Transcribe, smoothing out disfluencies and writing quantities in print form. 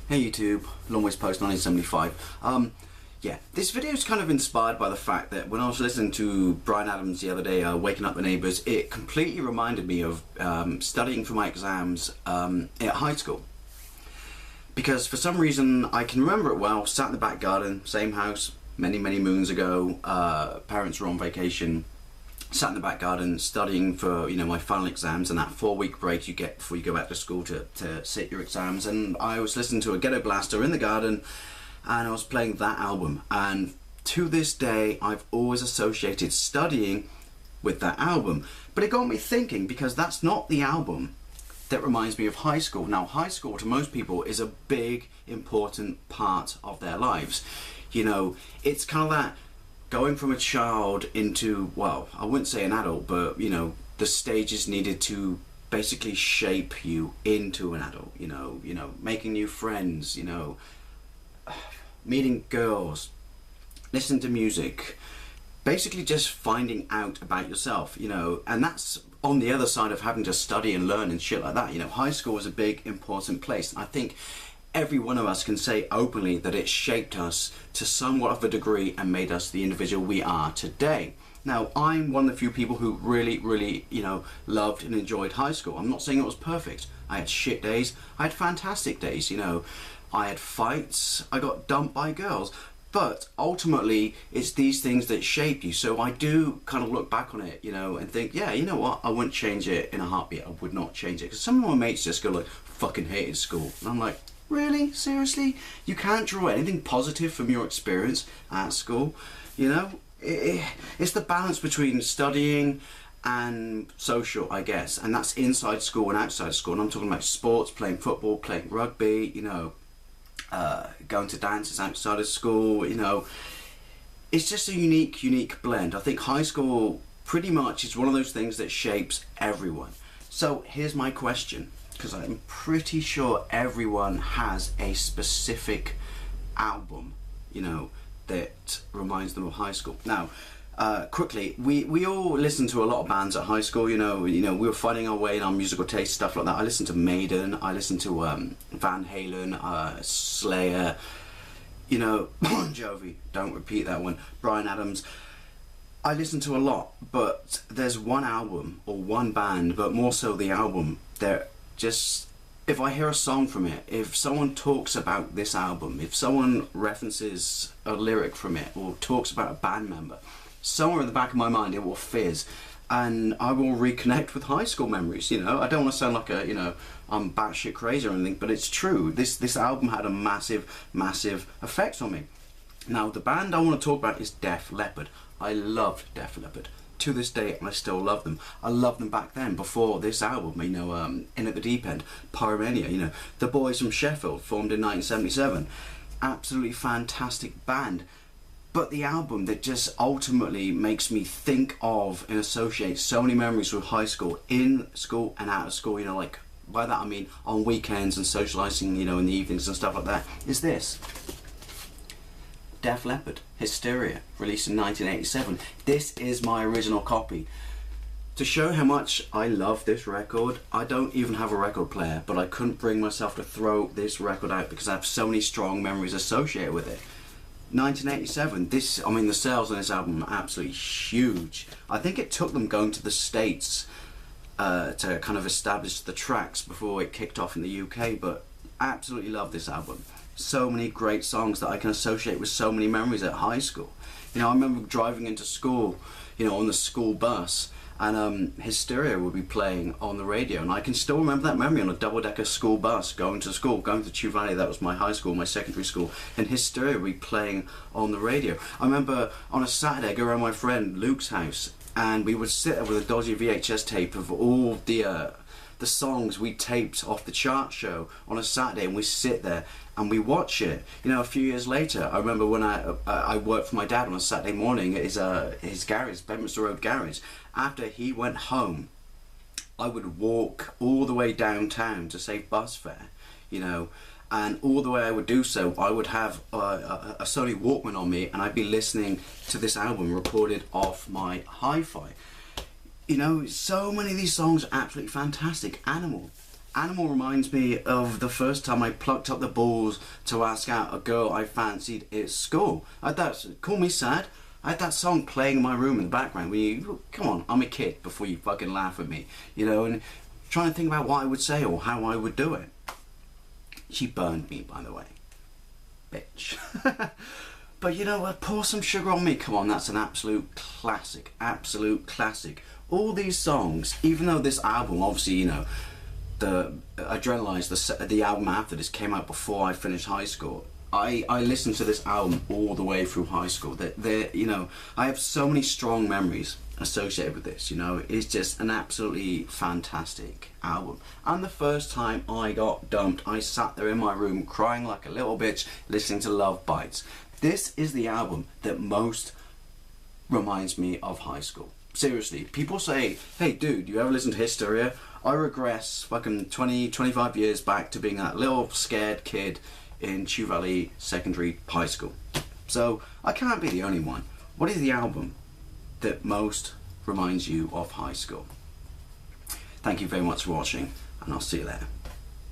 Hey YouTube, Long Ways Post 1975. Yeah, this video is kind of inspired by the fact that when I was listening to Bryan Adams the other day, Waking Up the Neighbours, it completely reminded me of studying for my exams at high school. Because for some reason, I can remember it well, sat in the back garden, same house, many moons ago, parents were on vacation, sat in the back garden studying for, you know, my final exams and that 4-week break you get before you go back to school to sit your exams. And I was listening to a ghetto blaster in the garden and I was playing that album, and to this day I've always associated studying with that album. But it got me thinking, because that's not the album that reminds me of high school. Now, high school to most people is a big important part of their lives. You know, it's kind of that going from a child into, well, I wouldn't say an adult, but, you know, the stages needed to basically shape you into an adult, you know, making new friends, you know, meeting girls, listening to music, basically just finding out about yourself, you know. And that's on the other side of having to study and learn and shit like that. You know, high school is a big important place, and I think every one of us can say openly that it shaped us to somewhat of a degree and made us the individual we are today. Now, I'm one of the few people who really, you know, loved and enjoyed high school. I'm not saying it was perfect. I had shit days, I had fantastic days, you know. I had fights, I got dumped by girls, but ultimately it's these things that shape you. So I do kind of look back on it, you know, and think, yeah, you know what, I wouldn't change it in a heartbeat. I would not change it, because some of my mates just go like, fucking hated school, and I'm like, really? Seriously? You can't draw anything positive from your experience at school? You know, it's the balance between studying and social, I guess, and that's inside school and outside school. And I'm talking about sports, playing football, playing rugby, you know, going to dances outside of school, you know. It's just a unique blend. I think high school pretty much is one of those things that shapes everyone. So here's my question, because I'm pretty sure everyone has a specific album, you know, that reminds them of high school. Now, quickly, we all listened to a lot of bands at high school, you know, we were finding our way in our musical taste, stuff like that. I listened to Maiden, I listened to Van Halen, Slayer, you know, Bon Jovi, don't repeat that one, Bryan Adams. I listened to a lot, but there's one album or one band, but more so the album, that just, if I hear a song from it, if someone talks about this album, if someone references a lyric from it or talks about a band member, somewhere in the back of my mind it will fizz and I will reconnect with high school memories. You know, I don't want to sound like a, you know, I'm batshit crazy or anything, but it's true. This album had a massive effect on me. Now, the band I want to talk about is Def Lepard. I loved Def Lepard. To this day, I still love them. I loved them back then, before this album, you know, In at the Deep End, Pyromania, you know, the boys from Sheffield, formed in 1977. Absolutely fantastic band. But the album that just ultimately makes me think of and associate so many memories with high school, in school and out of school, you know, like, by that I mean on weekends and socialising, you know, in the evenings and stuff like that, is this. Def Lepard, Hysteria, released in 1987. This is my original copy. To show how much I love this record, I don't even have a record player, but I couldn't bring myself to throw this record out because I have so many strong memories associated with it. 1987, this, I mean, the sales on this album are absolutely huge. I think it took them going to the States to kind of establish the tracks before it kicked off in the UK, but I absolutely love this album. So many great songs that I can associate with so many memories at high school. You know, I remember driving into school, you know, on the school bus, and Hysteria would be playing on the radio, and I can still remember that memory on a double-decker school bus going to school, going to Chew Valley. That was my high school, my secondary school, and Hysteria would be playing on the radio. I remember on a Saturday, I go around my friend Luke's house, and we would sit there with a dodgy VHS tape of all the songs we taped off the chart show on a Saturday, and we sit there and we watch it. You know, a few years later, I remember when I worked for my dad on a Saturday morning at his garage, Bedminster Road garage. After he went home, I would walk all the way downtown to save bus fare, you know, and all the way I would do so, I would have a Sony Walkman on me, and I'd be listening to this album recorded off my hi-fi. You know, so many of these songs are absolutely fantastic. Animal, Animal reminds me of the first time I plucked up the balls to ask out a girl I fancied at school. I had that, call me sad, I had that song playing in my room in the background. Come on, I'm a kid before you fucking laugh at me, you know, and trying to think about what I would say or how I would do it. She burned me, by the way. Bitch. But you know what, Pour Some Sugar on Me, come on, that's an absolute classic, absolute classic. All these songs, even though this album, obviously, you know, the album after this came out before I finished high school. I listened to this album all the way through high school. You know, I have so many strong memories associated with this, you know. It's just an absolutely fantastic album. And the first time I got dumped, I sat there in my room crying like a little bitch, listening to Love Bites. This is the album that most reminds me of high school. Seriously, people say, hey dude, you ever listen to Histeria? I regress fucking 25 years back to being that little scared kid in Chew Valley Secondary High School. So, I can't be the only one. What is the album that most reminds you of high school? Thank you very much for watching, and I'll see you later.